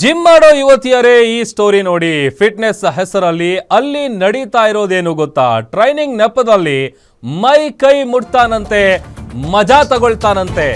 Gym ಮಾಡೋ ಯುವತಿಯರೇ ಈ story ನೋಡಿ. ಫಿಟ್ನೆಸ್ ಹೆಸರಲ್ಲಿ ಅಲ್ಲಿ ನಡೀತಾ ಇರೋದೇನು ಗೊತ್ತಾ? ಟ್ರೈನಿಂಗ್ ನೆಪದಲ್ಲಿ ಮೈ ಕೈ ಮುಟ್ತಾನಂತೆ, ಮಜಾ ತಗೊಳ್ತಾನಂತೆ.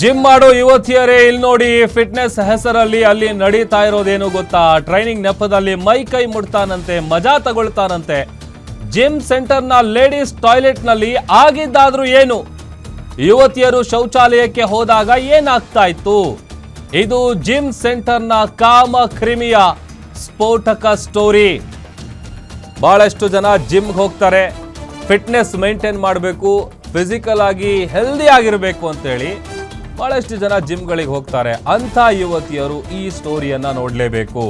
ಜಿಮ್ ಮಾಡೋ ಯುವತಿಯರೇ ಇಲ್ಲಿ ನೋಡಿ. ಫಿಟ್ನೆಸ್ ಹೆಸರಲ್ಲಿ ಅಲ್ಲಿ ನಡೀತಾ ಇರೋದೇನು ಗೊತ್ತಾ? ಟ್ರೈನಿಂಗ್ ನೆಪದಲ್ಲಿ ಮೈ ಕೈ ಮುಟ್ತಾನಂತೆ, ಮಜಾ ತಗೊಳ್ತಾನಂತೆ. ಜಿಮ್ ಸೆಂಟರ್ನ ಲೇಡೀಸ್ ಟಾಯ್ಲೆಟ್ ನಲ್ಲಿ ಆಗಿದ್ದಾದ್ರೂ ಏನು? ಯುವತಿಯರು ಶೌಚಾಲಯಕ್ಕೆ ಹೋದಾಗ ಏನಾಗ್ತಾ ಇತ್ತು? ಇದು ಜಿಮ್ ಸೆಂಟರ್ನ ಕಾಮ ಕ್ರಿಮಿಯ ಸ್ಫೋಟಕ ಸ್ಟೋರಿ. ಬಹಳಷ್ಟು ಜನ ಜಿಮ್ಗೆ ಹೋಗ್ತಾರೆ, ಫಿಟ್ನೆಸ್ ಮೇಂಟೈನ್ ಮಾಡಬೇಕು, ಫಿಸಿಕಲ್ ಆಗಿ ಹೆಲ್ದಿ ಆಗಿರಬೇಕು ಅಂತೇಳಿ ಬಹಳಷ್ಟು ಜನ ಜಿಮ್ಗಳಿಗೆ ಹೋಗ್ತಾರೆ. ಅಂಥ ಯುವತಿಯರು ಈ ಸ್ಟೋರಿಯನ್ನ ನೋಡಲೇಬೇಕು.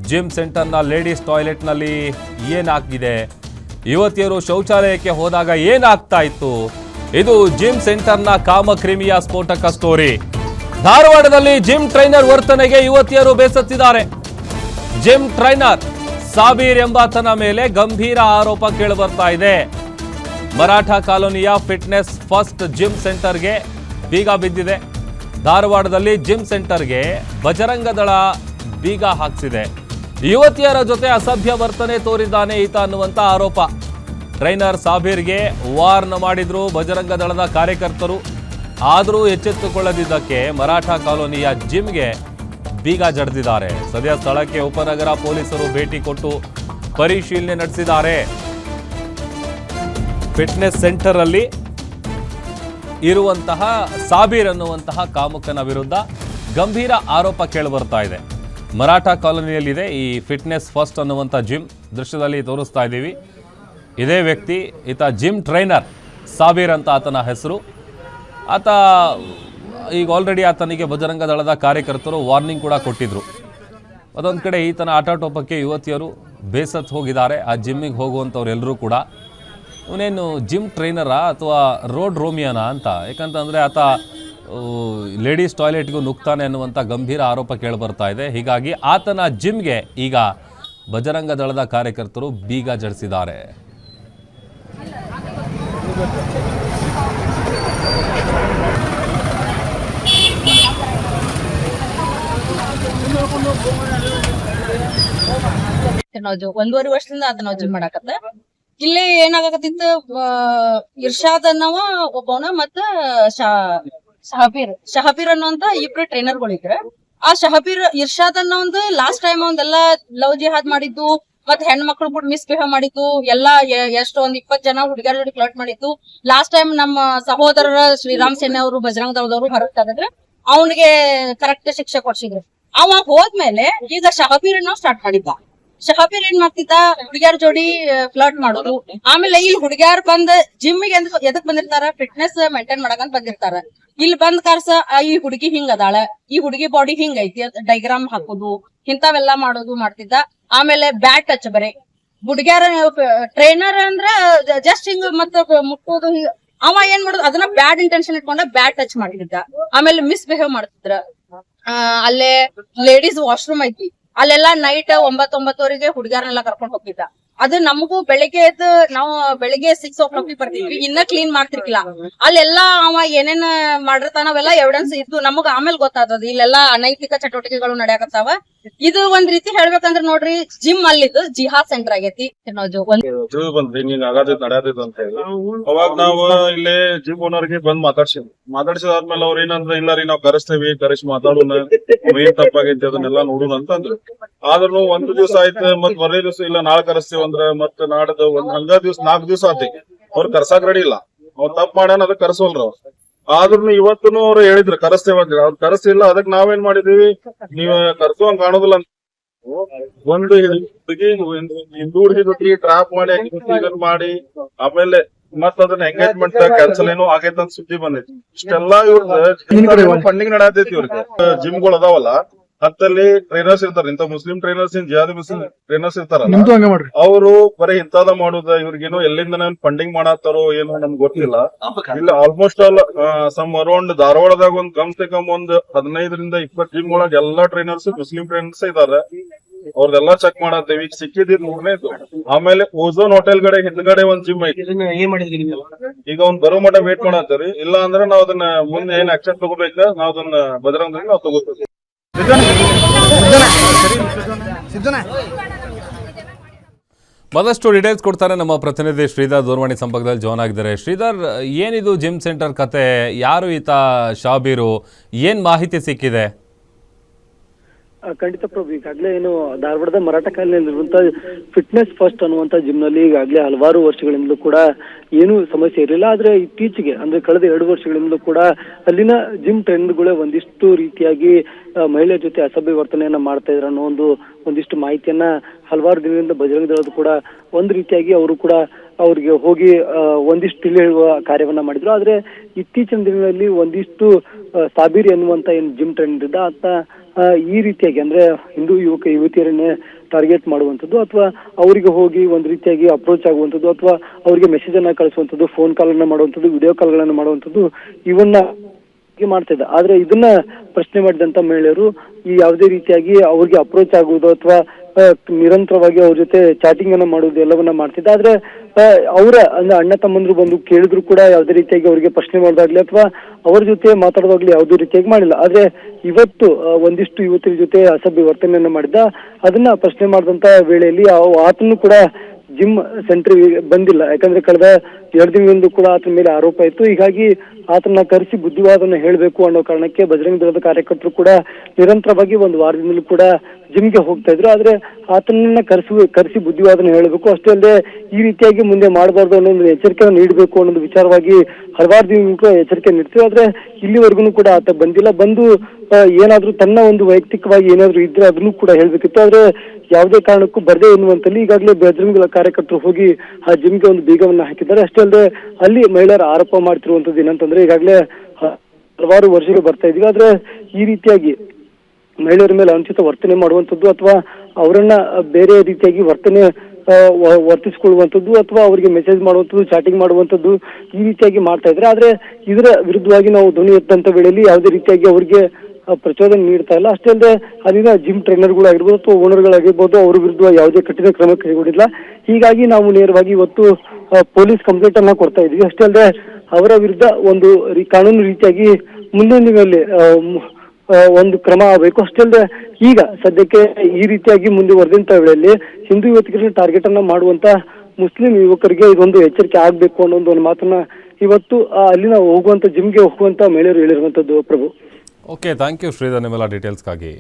ಜಿಮ್ ಸೆಂಟರ್ನ ಲೇಡೀಸ್ ಟಾಯ್ಲೆಟ್ನಲ್ಲಿ ಏನಾಗಿದೆ? ಯುವತಿಯರು ಶೌಚಾಲಯಕ್ಕೆ ಹೋದಾಗ ಏನಾಗ್ತಾ ಇತ್ತು? ಇದು ಜಿಮ್ ಸೆಂಟರ್ನ ಕಾಮಕ್ರಿಮಿಯ ಸ್ಫೋಟಕ ಸ್ಟೋರಿ. ಧಾರವಾಡದಲ್ಲಿ ಜಿಮ್ ಟ್ರೈನರ್ ವರ್ತನೆಗೆ ಯುವತಿಯರು ಬೇಸತ್ತಿದ್ದಾರೆ. ಜಿಮ್ ಟ್ರೈನರ್ ಸಾಬೀರ್ ಎಂಬಾತನ ಮೇಲೆ ಗಂಭೀರ ಆರೋಪ ಕೇಳಿಬರ್ತಾ ಇದೆ. ಮರಾಠ ಕಾಲೋನಿಯ ಫಿಟ್ನೆಸ್ ಫಸ್ಟ್ ಜಿಮ್ ಸೆಂಟರ್ಗೆ ಬೀಗ ಬಿದ್ದಿದೆ. ಧಾರವಾಡದಲ್ಲಿ ಜಿಮ್ ಸೆಂಟರ್ಗೆ ಬಜರಂಗ ದಳ ಬೀಗ ಹಾಕಿಸಿದೆ. ಯುವತಿಯರ ಜೊತೆ ಅಸಭ್ಯ ವರ್ತನೆ ತೋರಿದ್ದಾನೆ ಈತ ಅನ್ನುವಂತ ಆರೋಪ. ಟ್ರೈನರ್ ಸಾಬೀರ್ಗೆ ವಾರ್ನ್ ಮಾಡಿದ್ರು ಬಜರಂಗ ದಳದ ಕಾರ್ಯಕರ್ತರು. ಆದರೂ ಎಚ್ಚೆತ್ತುಕೊಳ್ಳದಿದ್ದಕ್ಕೆ ಮರಾಠ ಕಾಲೋನಿಯ ಜಿಮ್ಗೆ ಬೀಗ ಜಡಿದಿದ್ದಾರೆ. ಸದ್ಯ ಸ್ಥಳಕ್ಕೆ ಉಪನಗರ ಪೊಲೀಸರು ಭೇಟಿ ಕೊಟ್ಟು ಪರಿಶೀಲನೆ ನಡೆಸಿದ್ದಾರೆ. ಫಿಟ್ನೆಸ್ ಸೆಂಟರ್ ಅಲ್ಲಿ ಇರುವಂತಹ ಸಾಬೀರ್ ಅನ್ನುವಂತಹ ಕಾಮುಕನ ವಿರುದ್ಧ ಗಂಭೀರ ಆರೋಪ ಕೇಳಿಬರ್ತಾ ಇದೆ. ಮರಾಠ ಕಾಲೋನಿಯಲ್ಲಿದೆ ಈ ಫಿಟ್ನೆಸ್ ಫಸ್ಟ್ ಅನ್ನುವಂಥ ಜಿಮ್. ದೃಶ್ಯದಲ್ಲಿ ತೋರಿಸ್ತಾ ಇದ್ದೀವಿ. ಇದೇ ವ್ಯಕ್ತಿ, ಈತ ಜಿಮ್ ಟ್ರೈನರ್ ಸಾಬೀರ್ ಅಂತ ಆತನ ಹೆಸರು. ಆತ ಈಗ ಆಲ್ರೆಡಿ ಆತನಿಗೆ ಬಜರಂಗ ದಳದ ಕಾರ್ಯಕರ್ತರು ವಾರ್ನಿಂಗ್ ಕೂಡ ಕೊಟ್ಟಿದ್ರು. ಅದೊಂದು ಕಡೆ ಈತನ ಆಟಾಟೋಪಕ್ಕೆ ಯುವತಿಯರು ಬೇಸತ್ತು ಹೋಗಿದ್ದಾರೆ. ಆ ಜಿಮ್ಮಿಗೆ ಹೋಗುವಂಥವ್ರೆಲ್ಲರೂ ಕೂಡ ಇವನೇನು ಜಿಮ್ ಟ್ರೈನರಾ ಅಥವಾ ರೋಡ್ ರೋಮಿಯಾನ ಅಂತ. ಯಾಕಂತಂದರೆ ಆತ ಲೇಡೀಸ್ ಟಾಯ್ಲೆಟ್ಗೂ ನುಗ್ತಾನೆ ಅನ್ನುವಂಥ ಗಂಭೀರ ಆರೋಪ ಕೇಳಿಬರ್ತಾ ಇದೆ. ಹೀಗಾಗಿ ಆತನ ಜಿಮ್ಗೆ ಈಗ ಬಜರಂಗ ದಳದ ಕಾರ್ಯಕರ್ತರು ಬೀಗ ಜಡಿಸಿದ್ದಾರೆ. ಒಂದೂವರೆ ವರ್ಷದಿಂದ ಆತ ನಾವು ಜಿಮ್ ಮಾಡಾಕತ್ತ. ಇಲ್ಲಿ ಏನಾಗತ್ತಿತ್ತು, ಇರ್ಷಾದ್ ಅನ್ನವ ಒಬ್ಬವನ ಮತ್ತ ಶಹಬೀರ್ ಅನ್ನೋಂತ ಇಬ್ರು ಟ್ರೈನರ್ಗಳಿದ್ರ. ಆ ಇರ್ಷಾದ್ ಅನ್ನೋ ಒಂದು ಲಾಸ್ಟ್ ಟೈಮ್ ಒಂದೆಲ್ಲಾ ಲವ್ ಜಿಹಾದ್ ಮಾಡಿದ್ದು, ಮತ್ ಹೆಣ್ಮಕ್ಳು ಕೂಡ ಮಿಸ್ಬಿಹೇವ್ ಮಾಡಿದ್ದು, ಎಲ್ಲಾ ಎಷ್ಟು ಒಂದ್ 20 ಜನ ಹುಡುಗಿಯರ ಜೋಡಿ ಫ್ಲರ್ಟ್ ಮಾಡಿದ್ದು. ಲಾಸ್ಟ್ ಟೈಮ್ ನಮ್ಮ ಸಹೋದರರ ಶ್ರೀರಾಮ್ ಸೇನೆ ಅವರು ಬಜರಂಗ ದಳದವರು ಹೊರಗ್ ತೆಗೆದ್ರೆ ಅವನಿಗೆ ಕರೆಕ್ಟ್ ಶಿಕ್ಷೆ ಕೊಡ್ಸಿದ್ರು. ಅವ ಹೋದ್ಮೇಲೆ ಈಗ ಶಹಬೀರ್ ಅನ್ನೋ ಸ್ಟಾರ್ಟ್ ಮಾಡಿದ್ದ. ಶಹಬೀರ್ ಏನ್ ಮಾಡ್ತಿದ್ದ, ಹುಡುಗಿಯರ ಜೋಡಿ ಫ್ಲರ್ಟ್ ಮಾಡೋದು. ಆಮೇಲೆ ಇಲ್ಲಿ ಹುಡುಗಿಯರ್ ಬಂದ್ ಜಿಮ್ಮಿಗೆ ಎದಕ್ ಬಂದಿರ್ತಾರ? Fitness maintain ಮಾಡಕಂತ ಬಂದಿರ್ತಾರ. ಇಲ್ಲಿ ಬಂದ್ ಕಾರ್ಸ ಈ ಹುಡುಗಿ ಹಿಂಗ್ ಅದಾಳ, ಈ ಹುಡುಗಿ ಬಾಡಿ ಹಿಂಗ್ ಐತಿ, ಡೈಗ್ರಾಮ್ ಹಾಕೋದು, ಇಂಥವೆಲ್ಲಾ ಮಾಡೋದು ಮಾಡ್ತಿದ್ದ. ಆಮೇಲೆ ಬ್ಯಾಡ್ ಟಚ್ ಬರೀ ಹುಡುಗಿಯರ ಟ್ರೈನರ್ ಅಂದ್ರ ಜಸ್ಟ್ ಹಿಂಗ್ ಮತ್ತ ಮುಟ್ಟೋದು. ಅವ ಏನ್ ಮಾಡೋದು, ಅದನ್ನ ಬ್ಯಾಡ್ ಇಂಟೆನ್ಷನ್ ಇಟ್ಕೊಂಡ ಬ್ಯಾಡ್ ಟಚ್ ಮಾಡ್ತಿದ್ದ. ಆಮೇಲೆ ಮಿಸ್ಬಿಹೇವ್ ಮಾಡ್ತಿದ್ರ. ಅಲ್ಲೇ ಲೇಡೀಸ್ ವಾಶ್ರೂಮ್ ಐತಿ, ಅಲ್ಲೆಲ್ಲಾ ನೈಟ್ 9-9ವರೆಗೆ ಹುಡುಗಿಯರನ್ನೆಲ್ಲ ಕರ್ಕೊಂಡ್ ಹೋಗ್ತಿದ್ದ. ಅದು ನಮಗೂ ಬೆಳಿಗ್ಗೆ ಎದ್ದು ನಾವು ಬೆಳಿಗ್ಗೆ 6 o'clock ಬರ್ತಿದ್ವಿ, ಇನ್ನ ಕ್ಲೀನ್ ಮಾಡ್ತಿರ್ಕಿಲ್ಲ. ಅಲ್ಲೆಲ್ಲಾ ಅವ ಏನೇನ್ ಮಾಡಿರ್ತಾನ ಅವೆಲ್ಲ ಎವಿಡೆನ್ಸ್ ಇದ್ದು ನಮಗ ಆಮೇಲೆ ಗೊತ್ತಾದದ ಇಲ್ಲೆಲ್ಲಾ ಅನೈತಿಕ ಚಟುವಟಿಕೆಗಳು ನಡೆಯಕತ್ತಾವ. ಇದು ಒಂದ್ ರೀತಿ ಹೇಳ್ಬೇಕಂದ್ರ ನೋಡ್ರಿ, ಜಿಮ್ ಅಲ್ಲಿದ್ದು ಜಿಹಾದ್ ಸೆಂಟರ್ ಆಗೈತಿ. ಅವಾಗ ನಾವು ಇಲ್ಲಿ ಜಿಮ್ ಓನರ್ಗೆ ಬಂದ್ ಮಾತಾಡ್ಸಿದಾದ್ಮೇಲೆ ಅವ್ರ ಏನಂದ್ರ ಇಲ್ಲ ರೀ ನಾವ್ ಕರೆಸ್ತೇವಿ, ಕರೆಸಿ ಮಾತಾಡೋಣ, ಏನ್ ತಪ್ಪಾಗೈತಿ ಅದನ್ನೆಲ್ಲ ನೋಡೋಣ ಅಂತ ಅಂದ್ರು. ಆದ್ರೂ ಒಂದ್ ದಿವ್ಸ ಆಯ್ತು, ಮತ್ ಬರೇ ದಿವ್ಸ ಇಲ್ಲ ನಾಳೆ ಕರೆಸ್ತೇವ ಅಂದ್ರ ಮತ್ ನಾಡ್ದು ಒಂದ್ ಹಂಗ ದಿವ್ಸ 4 ದಿವ್ಸ ಆತಿ. ಅವ್ರ ಕರ್ಸಾಕ್ ರೆಡಿ ಇಲ್ಲ, ಅವ್ರ ತಪ್ಪ ಮಾಡ್ಯಾನ ಅದಕ್ಕೆ ಕರ್ಸೋಲ್ರ ಅವ್ರು. ಆದ್ರೂ ಇವತ್ತೂ ಅವ್ರು ಹೇಳಿದ್ರು ಕರೆಸ್ತೇವ ಅಂತ. ಅವ್ರು ಕರೆಸಿಲ್ಲ, ಅದಕ್ ನಾವೇನ್ ಮಾಡಿದೀವಿ, ನೀವ್ ಕರ್ಸುವಂಗ್ ಕಾಣೋದಿಲ್ಲ ಒಂದು ಹುಡುಗಿ ಹಿಂದೂ ಹುಡುಗಿ ಜೊತೆಗೆ ಟ್ರಾಪ್ ಮಾಡಿ ಇದನ್ ಮಾಡಿ ಆಮೇಲೆ ಮತ್ತ ಅದನ್ನ ಎಂಗೇಜ್ಮೆಂಟ್ ಕ್ಯಾನ್ಸಲ್ ಏನೋ ಆಗೈತೆ ಅಂತ ಸುದ್ದಿ ಬಂದೈತಿ. ಇಷ್ಟೆಲ್ಲಾ ಇವ್ರ ಫಂಡಿಂಗ್ ನಡತೈತಿ ಇವ್ರಿಗೆ. ಜಿಮ್ಗಳು ಅದಾವಲ್ಲ ಹತ್ತಲ್ಲಿ ಟ್ರೈನರ್ಸ್ ಇರ್ತಾರ, ಇಂತ Muslim trainers jihadi Muslim trainers ಇರ್ತಾರಲ್ಲ, ಅವರು ಬರೀ ಇಂತಾದ ಮಾಡುದ ಇವ್ರಿಗೇನೋ ಎಲ್ಲಿಂದ ಫಂಡಿಂಗ್ ಮಾಡತ್ತಾರೋ ಏನೋ ನಮ್ಗೆ ಗೊತ್ತಿಲ್ಲ. ಇಲ್ಲ ಆಲ್ಮೋಸ್ಟ್ ಆಲ್ ಸಮ್ ಅರೌಂಡ್ ಧಾರವಾಡದಾಗ ಒಂದ್ ಕಮ್ ಸೆ ಕಮ್ ಒಂದ್ 15-20 ಜಿಮ್ ಒಳಗೆ ಎಲ್ಲಾ ಟ್ರೈನರ್ಸ್ ಮುಸ್ಲಿಂ ಟ್ರೈನರ್ಸ್ ಇದಾರೆ. ಅವ್ರದೆಲ್ಲ ಚೆಕ್ ಮಾಡತ್ತೇವಿ. ಈಗ ಸಿಕ್ಕಿದ್ ಮೂರನೇದು. ಆಮೇಲೆ ಓಝೋನ್ ಹೋಟೆಲ್ ಕಡೆ ಹಿಂದ್ಗಡೆ ಒಂದ್ ಜಿಮ್ ಐತಿ. ಈಗ ಅವ್ನ್ ಬರೋ ಮಟ್ಟ ವೇಟ್ ಮಾಡತ್ತೇರಿ. ಇಲ್ಲ ಅಂದ್ರೆ ನಾವ್ ಅದನ್ನ ಮುಂದೆ ಏನ್ ಆಕ್ಷನ್ ತಗೋಬೇಕ ನಾವ್ ಅದನ್ನ ಬಜರಂಗದಲ್ಲಿ ನಾವ್ ತಗೋತೀವಿ. ಮತ್ತಷ್ಟು ಡೀಟೇಲ್ಸ್ ಕೊಡ್ತಾರೆ ನಮ್ಮ ಪ್ರತಿನಿಧಿ ಶ್ರೀಧರ್ ದೂರವಾಣಿ ಸಂಪರ್ಕದಲ್ಲಿ ಜಾಯ್ನ್ ಆಗಿದ್ದಾರೆ. ಶ್ರೀಧರ್, ಏನಿದು ಜಿಮ್ ಸೆಂಟರ್ ಕತೆ? ಯಾರು ಈತ ಶಾಬೀರು? ಏನ್ ಮಾಹಿತಿ ಸಿಕ್ಕಿದೆ? ಖಂಡಿತ ಪ್ರಭು, ಈಗಾಗಲೇ ಏನು ಧಾರವಾಡದ ಮರಾಠ ಕಾಲೋನಿಯಲ್ಲಿರುವಂತ ಫಿಟ್ನೆಸ್ ಫಸ್ಟ್ ಅನ್ನುವಂತ ಜಿಮ್ ನಲ್ಲಿ ಈಗಾಗಲೇ ಹಲವಾರು ವರ್ಷಗಳಿಂದಲೂ ಕೂಡ ಏನು ಸಮಸ್ಯೆ ಇರಲಿಲ್ಲ. ಆದ್ರೆ ಇತ್ತೀಚೆಗೆ ಅಂದ್ರೆ ಕಳೆದ 2 ವರ್ಷಗಳಿಂದಲೂ ಕೂಡ ಅಲ್ಲಿನ ಜಿಮ್ ಟ್ರೈನರ್ಗಳೇ ಒಂದಿಷ್ಟು ರೀತಿಯಾಗಿ ಮಹಿಳೆಯರ ಜೊತೆ ಅಸಭ್ಯ ವರ್ತನೆಯನ್ನ ಮಾಡ್ತಾ ಇದ್ರು ಅನ್ನೋ ಒಂದಿಷ್ಟು ಮಾಹಿತಿಯನ್ನ ಹಲವಾರು ದಿನದಿಂದ ಬಜರಂಗ ದಳದ ಕೂಡ ಒಂದು ರೀತಿಯಾಗಿ ಅವರು ಕೂಡ ಅವ್ರಿಗೆ ಹೋಗಿ ಒಂದಿಷ್ಟು ತಿಳಿ ಹೇಳುವ ಕಾರ್ಯವನ್ನ ಮಾಡಿದ್ರು. ಆದ್ರೆ ಇತ್ತೀಚಿನ ದಿನಗಳಲ್ಲಿ ಒಂದಿಷ್ಟು ಸಾಬೀರ್ ಎನ್ನುವಂತ ಏನ್ ಜಿಮ್ ಟ್ರೈನರ್ ಇದ್ದ ಆತ ಈ ರೀತಿಯಾಗಿ ಅಂದ್ರೆ ಹಿಂದೂ ಯುವತಿಯರನ್ನೇ ಟಾರ್ಗೆಟ್ ಮಾಡುವಂಥದ್ದು ಅಥವಾ ಅವರಿಗೆ ಹೋಗಿ ಒಂದ್ ರೀತಿಯಾಗಿ ಅಪ್ರೋಚ್ ಆಗುವಂಥದ್ದು ಅಥವಾ ಅವರಿಗೆ ಮೆಸೇಜ್ ಅನ್ನ ಕಳಿಸುವಂಥದ್ದು, ಫೋನ್ ಕಾಲ್ ಅನ್ನ ಮಾಡುವಂಥದ್ದು, ವಿಡಿಯೋ ಕಾಲ್ಗಳನ್ನ ಮಾಡುವಂಥದ್ದು ಇವನ್ನ ಮಾಡ್ತಾ ಇದ್ದ. ಆದ್ರೆ ಇದನ್ನ ಪ್ರಶ್ನೆ ಮಾಡಿದಂತ ಮಹಿಳೆಯರು ಈ ಯಾವುದೇ ರೀತಿಯಾಗಿ ಅವ್ರಿಗೆ ಅಪ್ರೋಚ್ ಆಗುವುದು ಅಥವಾ ನಿರಂತರವಾಗಿ ಅವ್ರ ಜೊತೆ ಚಾಟಿಂಗ್ ಅನ್ನ ಮಾಡುವುದು ಎಲ್ಲವನ್ನ ಮಾಡ್ತಿದ್ದ. ಆದ್ರೆ ಅವರ ಅಂದ್ರೆ ಅಣ್ಣ ತಮ್ಮಂದ್ರು ಬಂದು ಕೇಳಿದ್ರು ಕೂಡ ಯಾವುದೇ ರೀತಿಯಾಗಿ ಅವರಿಗೆ ಪ್ರಶ್ನೆ ಮಾಡೋದಾಗ್ಲಿ ಅಥವಾ ಅವ್ರ ಜೊತೆ ಮಾತಾಡೋದಾಗ್ಲಿ ಯಾವುದೇ ರೀತಿಯಾಗಿ ಮಾಡಿಲ್ಲ. ಆದ್ರೆ ಇವತ್ತು ಒಂದಿಷ್ಟು ಯುವತಿಯ ಜೊತೆ ಅಸಭ್ಯ ವರ್ತನೆಯನ್ನ ಮಾಡಿದ್ದ. ಅದನ್ನ ಪ್ರಶ್ನೆ ಮಾಡಿದಂತ ವೇಳೆಯಲ್ಲಿ ಆತನು ಕೂಡ ಜಿಮ್ ಸೆಂಟರ್ ಬಂದಿಲ್ಲ. ಯಾಕಂದ್ರೆ ಕಳೆದ 2 ದಿನಗಳಿಂದ ಕೂಡ ಆತನ ಮೇಲೆ ಆರೋಪ ಇತ್ತು. ಹೀಗಾಗಿ ಆತನ ಕರೆಸಿ ಬುದ್ಧಿವಾದನ ಹೇಳಬೇಕು ಅನ್ನೋ ಕಾರಣಕ್ಕೆ ಬಜರಂಗ ದಳದ ಕಾರ್ಯಕರ್ತರು ಕೂಡ ನಿರಂತರವಾಗಿ 1 ವಾರದಿಂದಲೂ ಕೂಡ ಜಿಮ್ಗೆ ಹೋಗ್ತಾ ಇದ್ರು. ಆದ್ರೆ ಆತನನ್ನ ಕರೆಸಿ ಬುದ್ಧಿವಾದನ ಹೇಳಬೇಕು, ಅಷ್ಟೇ ಅಲ್ಲದೆ ಈ ರೀತಿಯಾಗಿ ಮುಂದೆ ಮಾಡಬಾರ್ದು ಅನ್ನೋ ಒಂದು ಎಚ್ಚರಿಕೆ ನೀಡಬೇಕು ಅನ್ನೋದು ವಿಚಾರವಾಗಿ ಹಲವಾರು ದಿನ ಎಚ್ಚರಿಕೆ ನೀಡ್ತೀವಿ. ಆದ್ರೆ ಇಲ್ಲಿವರೆಗೂ ಕೂಡ ಆತ ಬಂದಿಲ್ಲ. ಬಂದು ಏನಾದ್ರೂ ತನ್ನ ಒಂದು ವೈಯಕ್ತಿಕವಾಗಿ ಏನಾದ್ರು ಇದ್ರೆ ಅದನ್ನು ಕೂಡ ಹೇಳ್ಬೇಕಿತ್ತು. ಆದ್ರೆ ಯಾವುದೇ ಕಾರಣಕ್ಕೂ ಬರದೇ ಎನ್ನುವಂತಲ್ಲಿ ಈಗಾಗಲೇ ಬಜರಂಗ ದಳ ಕಾರ್ಯಕರ್ತರು ಹೋಗಿ ಆ ಜಿಮ್ಗೆ ಒಂದು ಬೀಗವನ್ನ ಹಾಕಿದ್ದಾರೆ. ಅಷ್ಟೇ ಅಲ್ಲದೆ ಅಲ್ಲಿ ಮಹಿಳೆಯರ ಆರೋಪ ಮಾಡ್ತಿರುವಂತದ್ದು ಏನಂತಂದ್ರೆ ಈಗಾಗಲೇ ಹಲವಾರು ವರ್ಷಗಳು ಬರ್ತಾ ಇದೀವಿ. ಆದ್ರೆ ಈ ರೀತಿಯಾಗಿ ಮಹಿಳೆಯರ ಮೇಲೆ ಅನುಚಿತ ವರ್ತನೆ ಮಾಡುವಂಥದ್ದು ಅಥವಾ ಅವರನ್ನ ಬೇರೆ ರೀತಿಯಾಗಿ ವರ್ತಿಸಿಕೊಳ್ಳುವಂಥದ್ದು ಅಥವಾ ಅವರಿಗೆ ಮೆಸೇಜ್ ಮಾಡುವಂಥದ್ದು, ಚಾಟಿಂಗ್ ಮಾಡುವಂಥದ್ದು ಈ ರೀತಿಯಾಗಿ ಮಾಡ್ತಾ ಇದ್ರೆ. ಆದ್ರೆ ಇದರ ವಿರುದ್ಧವಾಗಿ ನಾವು ಧ್ವನಿ ಎತ್ತಂತ ವೇಳೆಯಲ್ಲಿ ಯಾವುದೇ ರೀತಿಯಾಗಿ ಅವರಿಗೆ ಪ್ರಚೋದನೆ ನೀಡ್ತಾ ಇಲ್ಲ. ಅಷ್ಟೇ ಅಲ್ಲದೆ ಅಲ್ಲಿನ ಜಿಮ್ ಟ್ರೈನರ್ಗಳಾಗಿರ್ಬೋದು ಅಥವಾ ಓನರ್ಗಳಾಗಿರ್ಬೋದು ಅವ್ರ ವಿರುದ್ಧ ಯಾವುದೇ ಕಠಿಣ ಕ್ರಮ ಕೈಗೊಂಡಿಲ್ಲ. ಹೀಗಾಗಿ ನಾವು ನೇರವಾಗಿ ಇವತ್ತು ಪೊಲೀಸ್ ಕಂಪ್ಲೇಂಟ್ ಅನ್ನ ಕೊಡ್ತಾ ಇದೀವಿ. ಅಷ್ಟೇ ಅಲ್ಲದೆ ಅವರ ವಿರುದ್ಧ ಒಂದು ಕಾನೂನು ರೀತಿಯಾಗಿ ಮುಂದಿನ ದಿನದಲ್ಲಿ ಒಂದು ಕ್ರಮ ಆಗಬೇಕು. ಅಷ್ಟೇ ಅಲ್ಲದೆ ಈಗ ಸದ್ಯಕ್ಕೆ ಈ ರೀತಿಯಾಗಿ ಮುಂದುವರೆದಂತ ವೇಳೆಯಲ್ಲಿ ಹಿಂದೂ ಯುವತಿಯರನ್ನ ಟಾರ್ಗೆಟ್ ಅನ್ನ ಮಾಡುವಂತ ಮುಸ್ಲಿಂ ಯುವಕರಿಗೆ ಇದೊಂದು ಎಚ್ಚರಿಕೆ ಆಗ್ಬೇಕು ಅನ್ನೋ ಒಂದು ಮಾತನ್ನ ಇವತ್ತು ಅಲ್ಲಿನ ಹೋಗುವಂತ ಜಿಮ್ಗೆ ಹೋಗುವಂತ ಮಹಿಳೆಯರು ಹೇಳಿರುವಂತದ್ದು. ಪ್ರಭು, ಓಕೆ, ಥ್ಯಾಂಕ್ ಯು ಶ್ರೀಧರ್ ನಿಮ್ಮೆಲ್ಲ ಡೀಟೇಲ್ಸ್ಗಾಗಿ.